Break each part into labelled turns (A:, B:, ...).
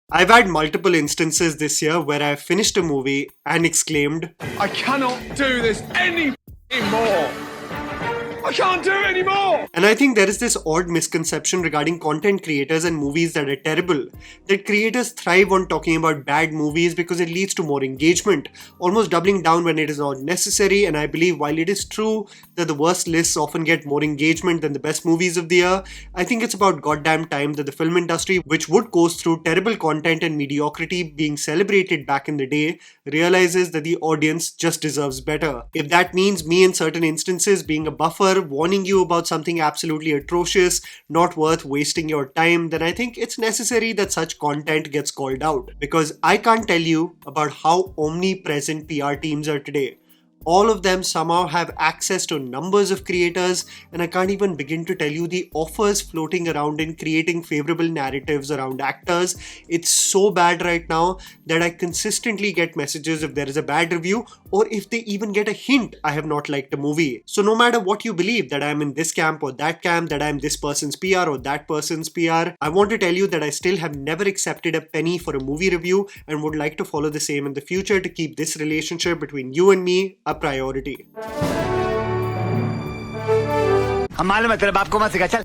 A: I've had multiple instances this year where I've finished a movie and exclaimed,
B: I cannot do this anymore. I can't do it anymore!
A: And I think there is this odd misconception regarding content creators and movies that are terrible. That creators thrive on talking about bad movies because it leads to more engagement, almost doubling down when it is not necessary. And I believe while it is true that the worst lists often get more engagement than the best movies of the year, I think it's about goddamn time that the film industry, which would coast through terrible content and mediocrity being celebrated back in the day, realizes that the audience just deserves better. If that means me in certain instances being a buffer, warning you about something absolutely atrocious, not worth wasting your time, then I think it's necessary that such content gets called out. Because I can't tell you about how omnipresent PR teams are today. All of them somehow have access to numbers of creators, and I can't even begin to tell you the offers floating around in creating favorable narratives around actors. It's so bad right now that I consistently get messages if there is a bad review, or if they even get a hint I have not liked a movie. So no matter what you believe, that I'm in this camp or that camp, that I'm this person's PR or that person's PR, I want to tell you that I still have never accepted a penny for a movie review and would like to follow the same in the future to keep this relationship between you and me a priority.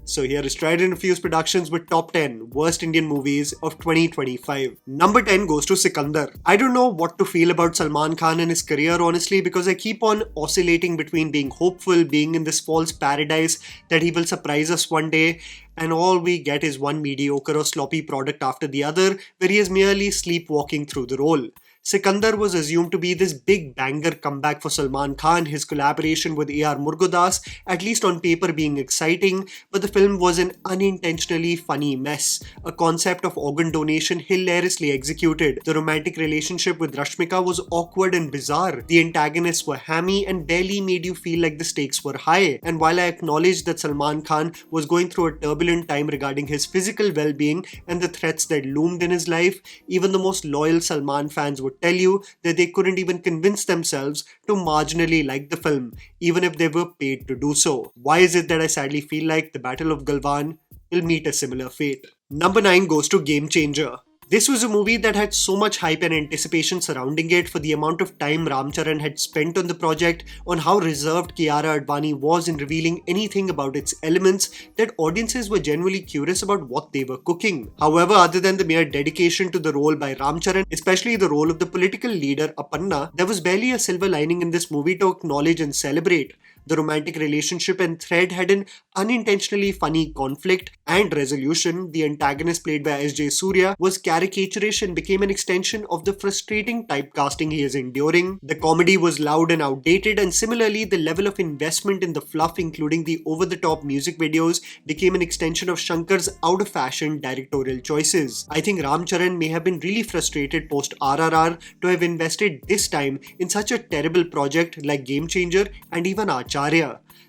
A: So here is Tried&Refused Productions with top 10 worst Indian movies of 2025. Number 10 goes to Sikandar. I don't know what to feel about Salman Khan and his career honestly, because I keep on oscillating between being hopeful, being in this false paradise that he will surprise us one day, and all we get is one mediocre or sloppy product after the other where he is merely sleepwalking through the role. Sikandar was assumed to be this big banger comeback for Salman Khan, his collaboration with A.R. Murugadoss, at least on paper being exciting, but the film was an unintentionally funny mess. A concept of organ donation hilariously executed. The romantic relationship with Rashmika was awkward and bizarre. The antagonists were hammy and barely made you feel like the stakes were high. And while I acknowledge that Salman Khan was going through a turbulent time regarding his physical well-being and the threats that loomed in his life, even the most loyal Salman fans would tell you that they couldn't even convince themselves to marginally like the film, even if they were paid to do so. Why is it that I sadly feel like the Battle of Galwan will meet a similar fate? Number 9 goes to Game Changer. This was a movie that had so much hype and anticipation surrounding it for the amount of time Ram Charan had spent on the project, on how reserved Kiara Advani was in revealing anything about its elements, that audiences were genuinely curious about what they were cooking. However, other than the mere dedication to the role by Ram Charan, especially the role of the political leader Akhanda, there was barely a silver lining in this movie to acknowledge and celebrate. The romantic relationship and thread had an unintentionally funny conflict and resolution. The antagonist, played by S.J. Surya, was caricaturish and became an extension of the frustrating typecasting he is enduring. The comedy was loud and outdated, and similarly, the level of investment in the fluff, including the over-the-top music videos, became an extension of Shankar's out-of-fashion directorial choices. I think Ram Charan may have been really frustrated post-RRR to have invested this time in such a terrible project like Game Changer and even Acharya.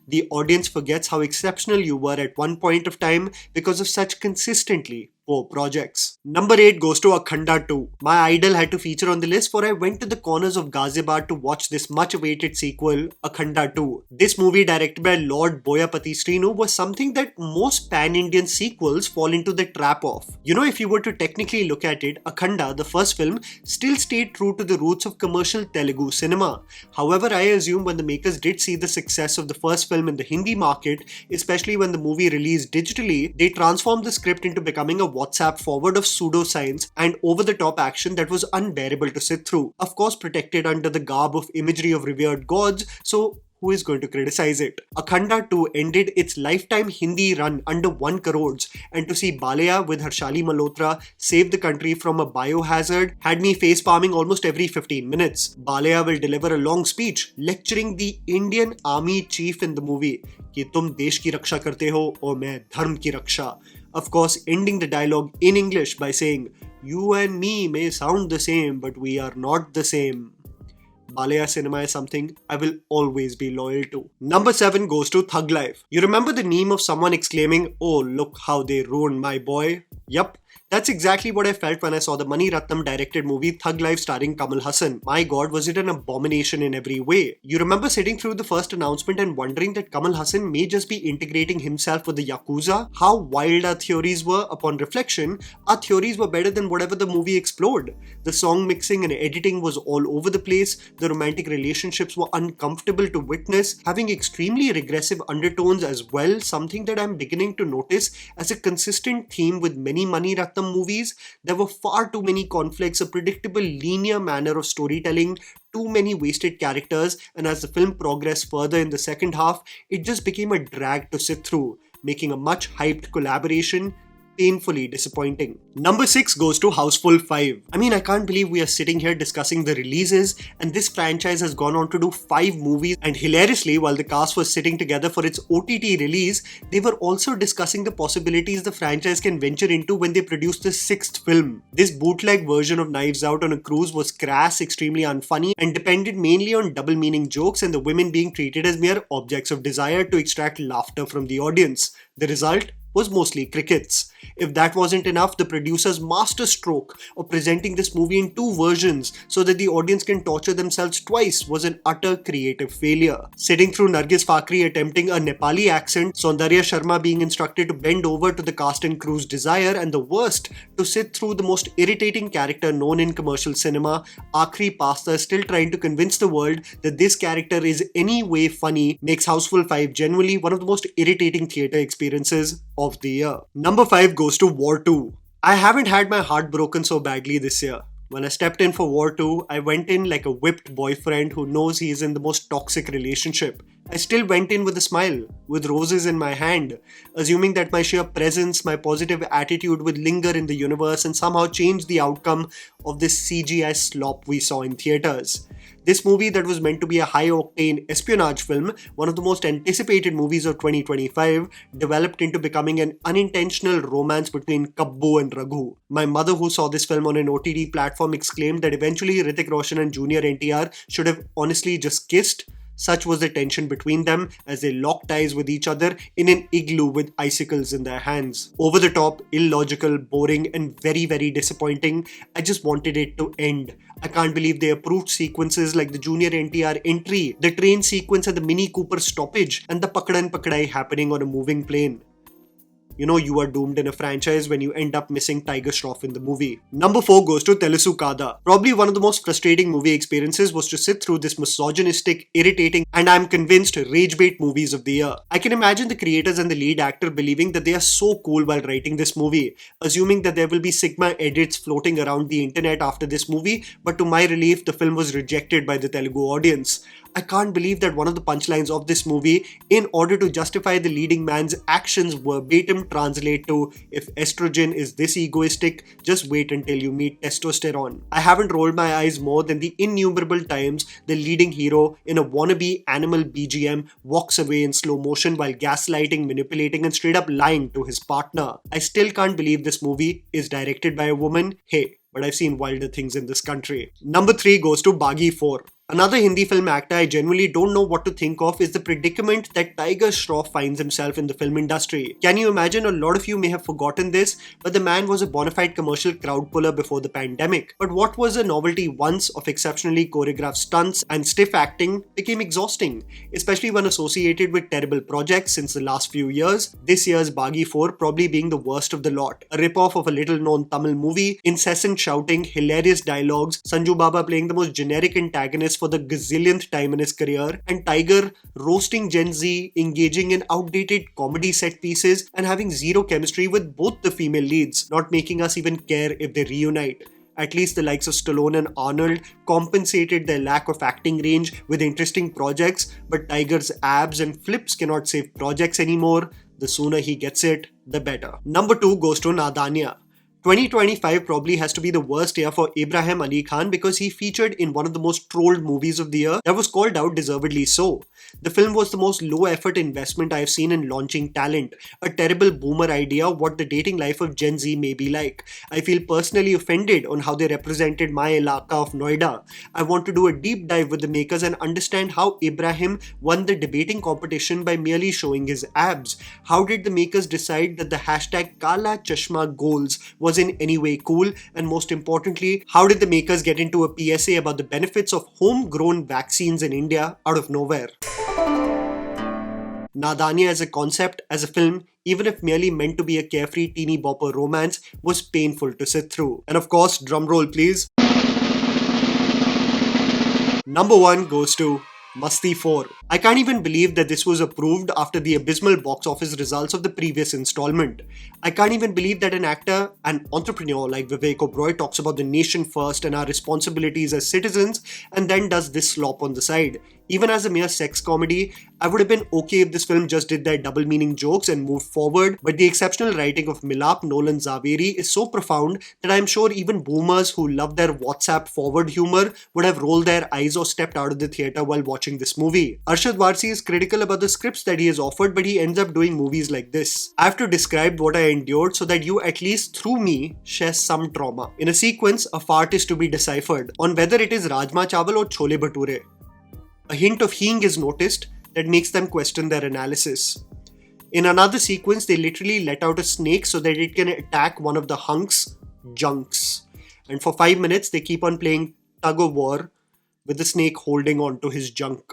A: The audience forgets how exceptional you were at one point of time because of such consistently poor projects. Number 8 goes to Akhanda 2. My idol had to feature on the list, for I went to the corners of Ghaziabad to watch this much awaited sequel, Akhanda 2. This movie, directed by Lord Boyapati Srinu, was something that most pan-Indian sequels fall into the trap of. You know, if you were to technically look at it, Akhanda, the first film, still stayed true to the roots of commercial Telugu cinema. However, I assume when the makers did see the success of the first film in the Hindi market, especially when the movie released digitally, they transformed the script into becoming a WhatsApp forward of pseudoscience and over-the-top action that was unbearable to sit through. Of course, protected under the garb of imagery of revered gods, so who is going to criticize it? Akhanda 2 ended its lifetime Hindi run under 1 crores, and to see Balaya with Harshali Malhotra save the country from a biohazard had me face-palming almost every 15 minutes. Balaya will deliver a long speech lecturing the Indian Army chief in the movie कि तुम देश की रक्षा करते हो और मैं धर्म की रक्षा. Of course, ending the dialogue in English by saying, "You and me may sound the same, but we are not the same." Balaya cinema is something I will always be loyal to. Number 7 goes to Thug Life. You remember the meme of someone exclaiming, "Oh, look how they ruined my boy"? Yup, That's exactly what I felt when I saw the Mani Ratnam directed movie Thug Life starring Kamal Hassan. My god, was it an abomination in every way. You remember sitting through the first announcement and wondering that Kamal Hassan may just be integrating himself with the Yakuza? How wild our theories were. Upon reflection, our theories were better than whatever the movie explored. The song mixing and editing was all over the place, the romantic relationships were uncomfortable to witness, having extremely regressive undertones as well, something that I'm beginning to notice as a consistent theme with many Mani Ratnam movies. There were far too many conflicts, a predictable linear manner of storytelling, too many wasted characters, and as the film progressed further in the second half, it just became a drag to sit through, making a much hyped collaboration painfully disappointing. Number 6 goes to Housefull 5. I mean, I can't believe we are sitting here discussing the releases, and this franchise has gone on to do 5 movies, and hilariously, while the cast was sitting together for its OTT release, they were also discussing the possibilities the franchise can venture into when they produce the 6th film. This bootleg version of Knives Out on a Cruise was crass, extremely unfunny, and depended mainly on double meaning jokes and the women being treated as mere objects of desire to extract laughter from the audience. The result was mostly crickets. If that wasn't enough, the producer's masterstroke of presenting this movie in 2 versions so that the audience can torture themselves twice was an utter creative failure. Sitting through Nargis Fakhri attempting a Nepali accent, Saundarya Sharma being instructed to bend over to the cast and crew's desire, and the worst, to sit through the most irritating character known in commercial cinema, Akhri Pasta still trying to convince the world that this character is any way funny, makes Housefull 5 genuinely one of the most irritating theatre experiences of the year. Number 5 goes to War 2. I haven't had my heart broken so badly this year. When I stepped in for War 2, I went in like a whipped boyfriend who knows he is in the most toxic relationship. I still went in with a smile, with roses in my hand, assuming that my sheer presence, my positive attitude would linger in the universe and somehow change the outcome of this CGI slop we saw in theatres. This movie that was meant to be a high-octane espionage film, one of the most anticipated movies of 2025, developed into becoming an unintentional romance between Kabbu and Raghu. My mother, who saw this film on an OTT platform, exclaimed that eventually Hrithik Roshan and Junior NTR should have honestly just kissed. Such was the tension between them as they locked eyes with each other in an igloo with icicles in their hands. Over the top, illogical, boring, and very, very disappointing. I just wanted it to end. I can't believe they approved sequences like the Junior NTR entry, the train sequence at the Mini Cooper stoppage, and the Pakdan Pakdai happening on a moving plane. You know you are doomed in a franchise when you end up missing Tiger Shroff in the movie. Number 4 goes to Telusu Kada. Probably one of the most frustrating movie experiences was to sit through this misogynistic, irritating, and I'm convinced rage bait movies of the year. I can imagine the creators and the lead actor believing that they are so cool while writing this movie, assuming that there will be Sigma edits floating around the internet after this movie, but to my relief, the film was rejected by the Telugu audience. I can't believe that one of the punchlines of this movie, in order to justify the leading man's actions, verbatim translate to, if estrogen is this egoistic, just wait until you meet testosterone. I haven't rolled my eyes more than the innumerable times the leading hero in a wannabe animal BGM walks away in slow motion while gaslighting, manipulating, and straight up lying to his partner. I still can't believe this movie is directed by a woman. Hey, but I've seen wilder things in this country. Number 3 goes to Baaghi 4. Another Hindi film actor I genuinely don't know what to think of is the predicament that Tiger Shroff finds himself in the film industry. Can you imagine? A lot of you may have forgotten this, but the man was a bona fide commercial crowd puller before the pandemic. But what was a novelty once of exceptionally choreographed stunts and stiff acting became exhausting, especially when associated with terrible projects since the last few years. This year's Baaghi 4 probably being the worst of the lot. A ripoff of a little known Tamil movie, incessant shouting, hilarious dialogues, Sanju Baba playing the most generic antagonist for the gazillionth time in his career, and Tiger roasting Gen Z, engaging in outdated comedy set pieces, and having zero chemistry with both the female leads, not making us even care if they reunite. At least the likes of Stallone and Arnold compensated their lack of acting range with interesting projects, but Tiger's abs and flips cannot save projects anymore. The sooner he gets it, the better. Number 2 goes to Nadaaniyan. 2025 probably has to be the worst year for Ibrahim Ali Khan because he featured in one of the most trolled movies of the year that was called out deservedly so. The film was the most low-effort investment I have seen in launching talent, a terrible boomer idea of what the dating life of Gen Z may be like. I feel personally offended on how they represented my Elaka of Noida. I want to do a deep dive with the makers and understand how Ibrahim won the debating competition by merely showing his abs. How did the makers decide that the hashtag Kala Chashma goals was was in any way cool, and most importantly, how did the makers get into a PSA about the benefits of homegrown vaccines in India out of nowhere? Nadaaniyan as a concept, as a film, even if merely meant to be a carefree teeny bopper romance, was painful to sit through. And of course, drumroll please. Number 1 goes to Musty 4. I can't even believe that this was approved after the abysmal box office results of the previous installment. I can't even believe that an actor, an entrepreneur like Vivek Oberoi talks about the nation first and our responsibilities as citizens and then does this slop on the side. Even as a mere sex comedy, I would have been okay if this film just did their double meaning jokes and moved forward, but the exceptional writing of Milap Nolan Zaveri is so profound that I am sure even boomers who love their WhatsApp forward humor would have rolled their eyes or stepped out of the theatre while watching this movie. Arshad Warsi is critical about the scripts that he has offered, but he ends up doing movies like this. I have to describe what I endured so that you, at least through me, share some trauma. In a sequence, a fart is to be deciphered on whether it is Rajma Chawal or Chole Bhature. A hint of heeing is noticed that makes them question their analysis. In another sequence, they literally let out a snake so that it can attack one of the hunks' junks. And for 5 minutes, they keep on playing tug of war with the snake holding on to his junk.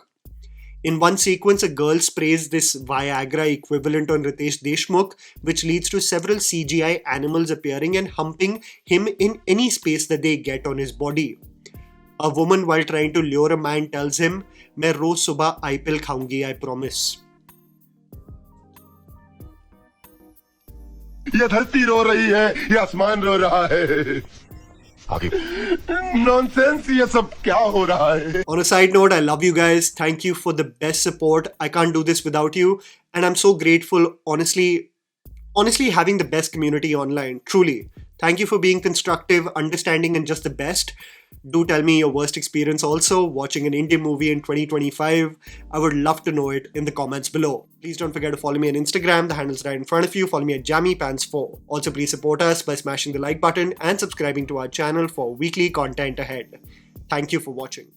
A: In one sequence, a girl sprays this Viagra equivalent on Ritesh Deshmukh, which leads to several CGI animals appearing and humping him in any space that they get on his body. A woman, while trying to lure a man, tells him, "मैं रोज सुबह IPL खाऊंगी, I promise."
C: ये धरती रो रही है, ये आसमान रो रहा है। Nonsense, ये सब क्या हो रहा है?
A: On a side note, I love you guys. Thank you for the best support. I can't do this without you, and I'm so grateful. Honestly, having the best community online. Truly. Thank you for being constructive, understanding, and just the best. Do tell me your worst experience also watching an Indian movie in 2025. I would love to know it in the comments below. Please don't forget to follow me on Instagram. The handle's right in front of you. Follow me at JammyPants4. Also, please support us by smashing the like button and subscribing to our channel for weekly content ahead. Thank you for watching.